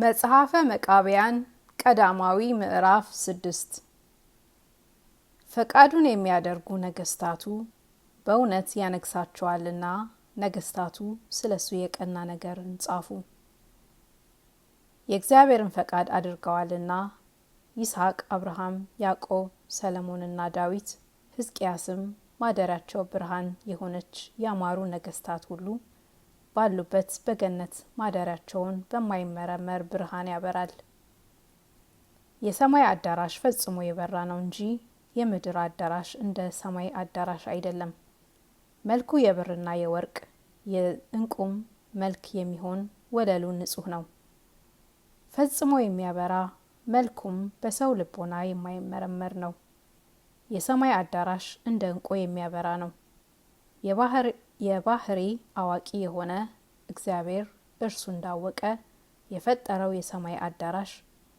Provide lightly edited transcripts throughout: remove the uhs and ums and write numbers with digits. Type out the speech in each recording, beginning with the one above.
መጽሐፈ መቃብያን ቀዳማዊ ምዕራፍ 6 ፈቃዱን የሚያደርጉ ነገስታቱ በእውነት ያነግሳቸዋልና ነገስታቱ ስለሱ የቀና ነገርን ጻፉ። የእግዚአብሔርን ፈቃድ አድርገዋልና ይስሐቅ፣ አብርሃም፣ ያዕቆብ፣ ሰለሞንና ዳዊት፣ ሕዝቅያስም ማደሪያቸው ብርሃን የሆነች ያማሩ ነገስታት ሁሉ ባሉበት በገነት ማደሪያቸውን በማይመረመር ብርሃን ያበራል። የሰማይ አዳራሽ ፈጽሞ የበራ ነው እንጂ የምድር አዳራሽ እንደ ሰማይ አዳራሽ አይደለም። መልኩ የብርና የወርቅ የዕንቁም መልክ የሚሆን ወለሉ ንጹህ ነው፣ ፈጽሞ የሚያበራ መልኩም በሰው ልቦና የማይመረመር ነው። የሰማይ አዳራሽ እንደ ዕንቁ የሚያበራ ነው። የባህሪ አዋቂ የሆነ እግዚአብሔር እርሱ እንዳወቀ የፈጠረው የሰማይ አዳራሽ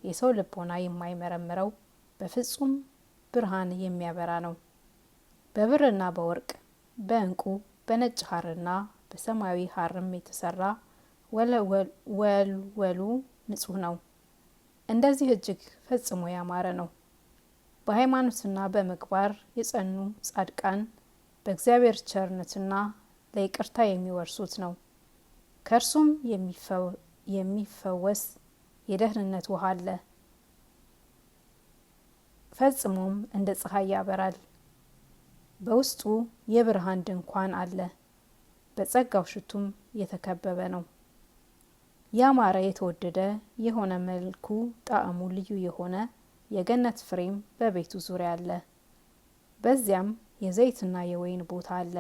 የሰው ልቦና የማይመረምረው በፍጹም ብርሃን የሚያበራ ነው። በብርና በወርቅ በዕንቁ በነጭ ሐርና በሰማያዊ ሐርም የተሰራ ወልወሉ ንጹህ ነው። እንደዚህ እጅግ ፈጽሞ ያማረ ነው። በሃይማኖትና በምግባር የጸኑ ጻድቃን በእግዚአብሔር ቸርነትና ለይቅርታ የሚወርሱት ነው። ከእርሱም የሚፈወስ የደህንነት ውሃ አለ። ፈጽሞም እንደ ፀሐይ ያበራል። በውስጡ የብርሃን ድንኳን አለ። በጸጋው ሽቱም የተከበበ ነው። ያማረ የተወደደ የሆነ መልኩ ጣዕሙ ልዩ የሆነ የገነት ፍሬም በቤቱ ዙሪያ አለ። በዚያም የዘይትና የወይን ቦታ አለ።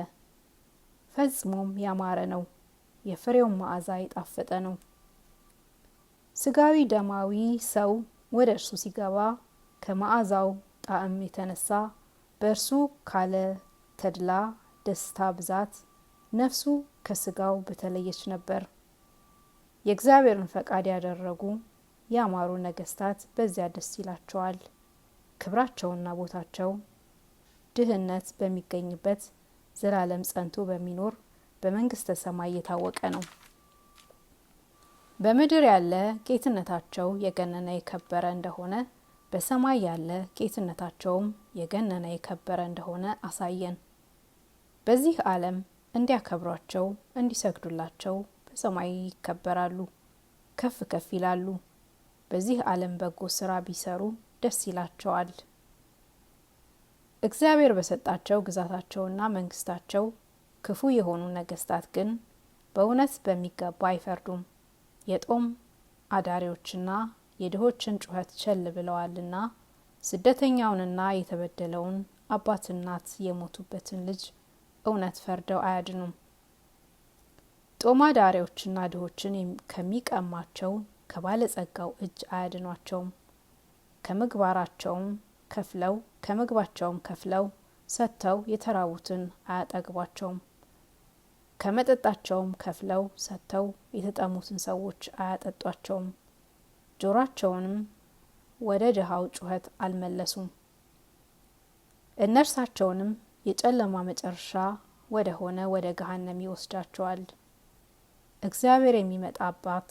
ፈጽሞም ያማረ ነው። የፍሬውን መዓዛ የጣፈጠ ነው። ስጋዊ ደማዊ ሰው ወደ እርሱ ሲገባ ከመዓዛው ጣዕም የተነሳ በእርሱ ካለ ተድላ ደስታ ብዛት ነፍሱ ከስጋው በተለየች ነበር። የእግዚአብሔርን ፈቃድ ያደረጉ ያማሩ ነገስታት በዚያ ደስ ይላቸዋል። ክብራቸውና ቦታቸው ድህነት በሚገኝበት ዘላለም ጸንቶ በሚኖር በመንግስተ ሰማይ የታወቀ ነው። በምድር ያለ ጌትነታቸው የገነነ የከበረ እንደሆነ በሰማይ ያለ ጌትነታቸውም የገነነ የከበረ እንደሆነ አሳየን። በዚህ ዓለም እንዲያከብሯቸው እንዲሰግዱላቸው በሰማይ ይከበራሉ፣ ከፍ ከፍ ይላሉ። በዚህ ዓለም በጎ ስራ ቢሰሩ ደስ ይላቸዋል። እግዚአብሔር በሰጣቸው ግዛታቸውና መንግስታቸው ክፉ የሆኑ ነገስታት ግን በእውነት በሚገባ አይፈርዱም። የጦም አዳሪዎችና የድሆችን ጩኸት ቸል ብለዋልና ስደተኛውንና የተበደለውን አባት እናት የሞቱበትን ልጅ እውነት ፈርደው አያድኑም። ጦም አዳሪዎችና ድሆችን ከሚቀማቸው ከባለጸጋው እጅ አያድኗቸውም። ከምግባቸውም ከፍለው ሰጥተው የተራቡትን አያጠግቧቸውም። ከመጠጣቸውም ከፍለው ሰጥተው የተጠሙትን ሰዎች አያጠጧቸውም። ጆሯቸውንም ወደ ድሃው ጩኸት አልመለሱም። እነርሳቸውንም የጨለማ መጨረሻ ወደ ሆነ ወደ ገሃነም ይወስዳቸዋል። እግዚአብሔር የሚመጣባት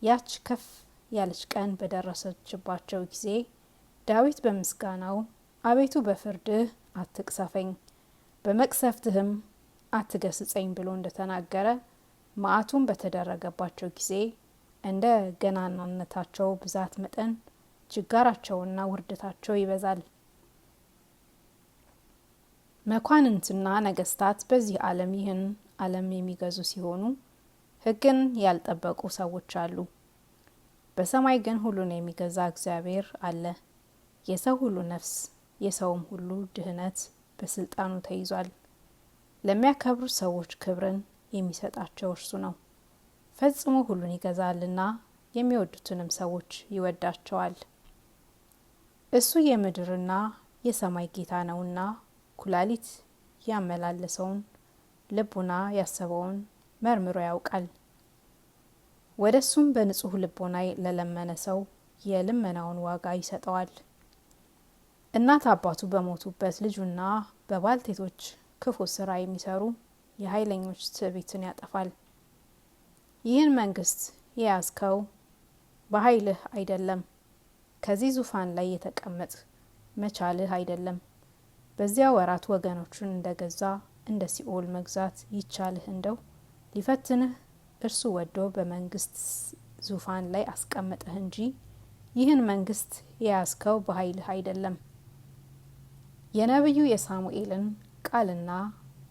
ያች ከፍ ያለች ቀን በደረሰችባቸው ጊዜ ዳዊት በምስጋናው አቤቱ በፍርድህ አትቅሰፈኝ፣ በመቅሰፍትህም አትገስጸኝ ብሎ እንደተናገረ መዓቱን በተደረገባቸው ጊዜ እንደ ገናናነታቸው ብዛት መጠን ችጋራቸውና ውርደታቸው ይበዛል። መኳንንትና ነገስታት በዚህ ዓለም ይህን ዓለም የሚገዙ ሲሆኑ ሕግን ያልጠበቁ ሰዎች አሉ። በሰማይ ግን ሁሉን የሚገዛ እግዚአብሔር አለ። የሰው ሁሉ ነፍስ የሰውም ሁሉ ድህነት በስልጣኑ ተይዟል። ለሚያከብሩ ሰዎች ክብርን የሚሰጣቸው እርሱ ነው። ፈጽሞ ሁሉን ይገዛልና የሚወዱትንም ሰዎች ይወዳቸዋል። እሱ የምድርና የሰማይ ጌታ ነውና ኩላሊት ያመላለሰውን ልቡና ያሰበውን መርምሮ ያውቃል። ወደ እሱም በንጹህ ልቦና ለለመነ ሰው የልመናውን ዋጋ ይሰጠዋል። እናት አባቱ በሞቱበት ልጁና በባልቴቶች ክፉ ስራ የሚሰሩ የኃይለኞች ትዕቢትን ያጠፋል። ይህን መንግስት የያዝከው በኃይልህ አይደለም፣ ከዚህ ዙፋን ላይ የተቀመጥ መቻልህ አይደለም። በዚያ ወራት ወገኖቹን እንደገዛ እንደ ሲኦል መግዛት ይቻልህ እንደው ሊፈትንህ እርሱ ወዶ በመንግስት ዙፋን ላይ አስቀመጠህ እንጂ ይህን መንግስት የያዝከው በኃይልህ አይደለም። የነቢዩ የሳሙኤልን ቃልና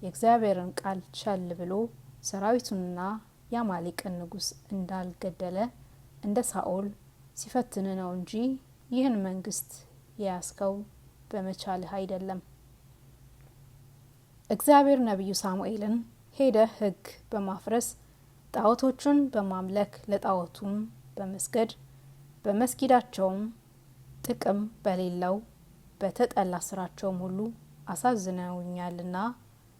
የእግዚአብሔርን ቃል ቸል ብሎ ሰራዊቱንና የአማሌቅን ንጉስ እንዳልገደለ እንደ ሳኦል ሲፈትን ነው እንጂ ይህን መንግስት የያዝከው በመቻልህ አይደለም። እግዚአብሔር ነቢዩ ሳሙኤልን ሄደህ ሕግ በማፍረስ ጣዖቶቹን በማምለክ ለጣዖቱም በመስገድ በመስጊዳቸውም ጥቅም በሌለው በተጠላ ስራቸውም ሁሉ አሳዝነውኛልና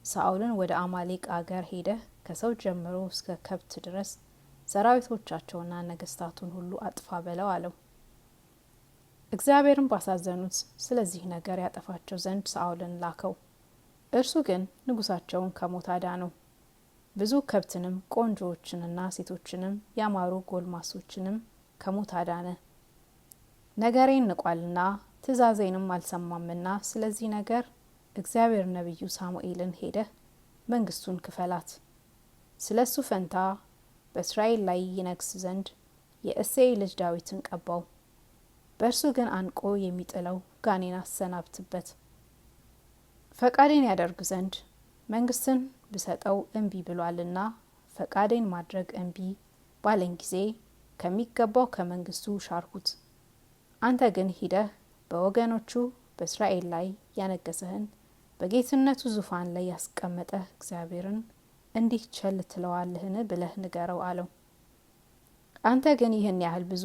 ሳኦልን ወደ አማሌቅ አገር ሄደህ ከሰው ጀምሮ እስከ ከብት ድረስ ሰራዊቶቻቸውና ነገስታቱን ሁሉ አጥፋ በለው አለው። እግዚአብሔርን ባሳዘኑት ስለዚህ ነገር ያጠፋቸው ዘንድ ሳኦልን ላከው። እርሱ ግን ንጉሳቸውን ከሞት አዳነው። ብዙ ከብትንም ቆንጆዎችንና ሴቶችንም ያማሩ ጎልማሶችንም ከሞት አዳነ። ነገሬን ንቋልና ትእዛዜንም አልሰማምና ስለዚህ ነገር እግዚአብሔር ነቢዩ ሳሙኤልን ሄደህ መንግስቱን ክፈላት፣ ስለ እሱ ፈንታ በእስራኤል ላይ ይነግስ ዘንድ የእሴይ ልጅ ዳዊትን ቀባው። በእርሱ ግን አንቆ የሚጥለው ጋኔን አሰናብትበት። ፈቃዴን ያደርግ ዘንድ መንግስትን ብሰጠው እምቢ ብሏልና ፈቃዴን ማድረግ እምቢ ባለኝ ጊዜ ከሚገባው ከመንግስቱ ሻርሁት። አንተ ግን ሂደህ በወገኖቹ በእስራኤል ላይ ያነገሰህን በጌትነቱ ዙፋን ላይ ያስቀመጠህ እግዚአብሔርን እንዲህ ቸል ትለዋለህን ብለህ ንገረው አለው። አንተ ግን ይህን ያህል ብዙ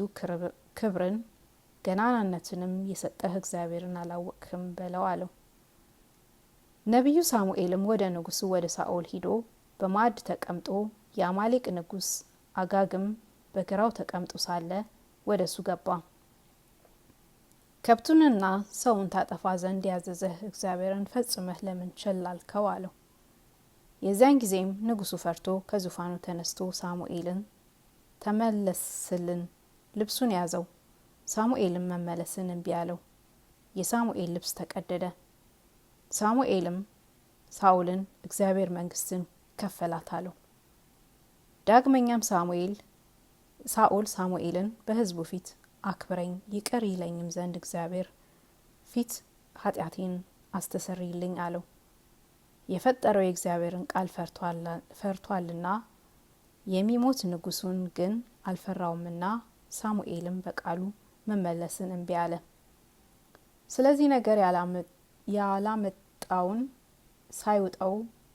ክብርን ገናናነትንም የሰጠህ እግዚአብሔርን አላወቅህም በለው አለው። ነቢዩ ሳሙኤልም ወደ ንጉሱ ወደ ሳኦል ሂዶ በማዕድ ተቀምጦ የአማሌቅ ንጉስ አጋግም በግራው ተቀምጦ ሳለ ወደ እሱ ገባ። ከብቱንና ሰውን ታጠፋ ዘንድ ያዘዘህ እግዚአብሔርን ፈጽመህ ለምን ቸል አልከው አለው። የዚያን ጊዜም ንጉሱ ፈርቶ ከዙፋኑ ተነስቶ ሳሙኤልን ተመለስልን፣ ልብሱን ያዘው። ሳሙኤልም መመለስን እምቢ አለው። የሳሙኤል ልብስ ተቀደደ። ሳሙኤልም ሳኦልን እግዚአብሔር መንግስትን ከፈላት አለው። ዳግመኛም ሳኦል ሳሙኤልን በሕዝቡ ፊት አክብረኝ ይቅር ይለኝም ዘንድ እግዚአብሔር ፊት ኃጢአቴን አስተሰርይልኝ አለው። የፈጠረው የእግዚአብሔርን ቃል ፈርቷልና የሚሞት ንጉሱን ግን አልፈራውምና ሳሙኤልም በቃሉ መመለስን እምቢ አለ። ስለዚህ ነገር ያላመጣውን ሳይውጠው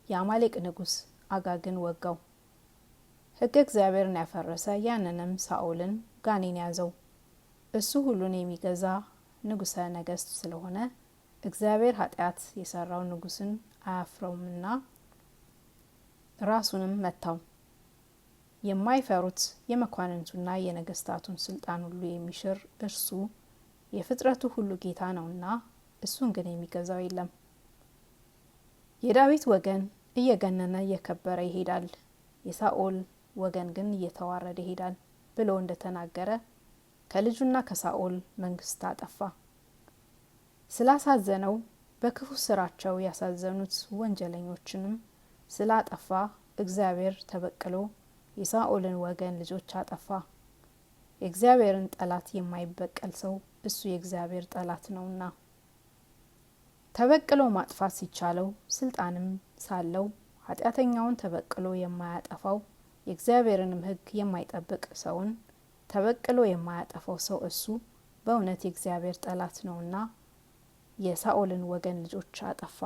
የአማሌቅ ንጉስ አጋግን ወጋው። ሕግ እግዚአብሔርን ያፈረሰ ያንንም ሳኦልን ጋኔን ያዘው። እሱ ሁሉን የሚገዛ ንጉሰ ነገስት ስለሆነ እግዚአብሔር ኃጢአት የሰራው ንጉስን አያፍረውምና ራሱንም መታው። የማይፈሩት የመኳንንቱና የነገስታቱን ስልጣን ሁሉ የሚሽር እርሱ የፍጥረቱ ሁሉ ጌታ ነውና እሱን ግን የሚገዛው የለም። የዳዊት ወገን እየገነነ እየከበረ ይሄዳል፣ የሳኦል ወገን ግን እየተዋረደ ይሄዳል ብሎ እንደተናገረ ከልጁና ከሳኦል መንግስት አጠፋ። ስላሳዘነው በክፉ ስራቸው ያሳዘኑት ወንጀለኞችንም ስላጠፋ እግዚአብሔር ተበቅሎ የሳኦልን ወገን ልጆች አጠፋ። የእግዚአብሔርን ጠላት የማይበቀል ሰው እሱ የእግዚአብሔር ጠላት ነውና። ተበቅሎ ማጥፋት ሲቻለው ስልጣንም ሳለው ኃጢአተኛውን ተበቅሎ የማያጠፋው የእግዚአብሔርንም ሕግ የማይጠብቅ ሰውን ተበቅሎ የማያጠፋው ሰው እሱ በእውነት የእግዚአብሔር ጠላት ነውና የሳኦልን ወገን ልጆች አጠፋ።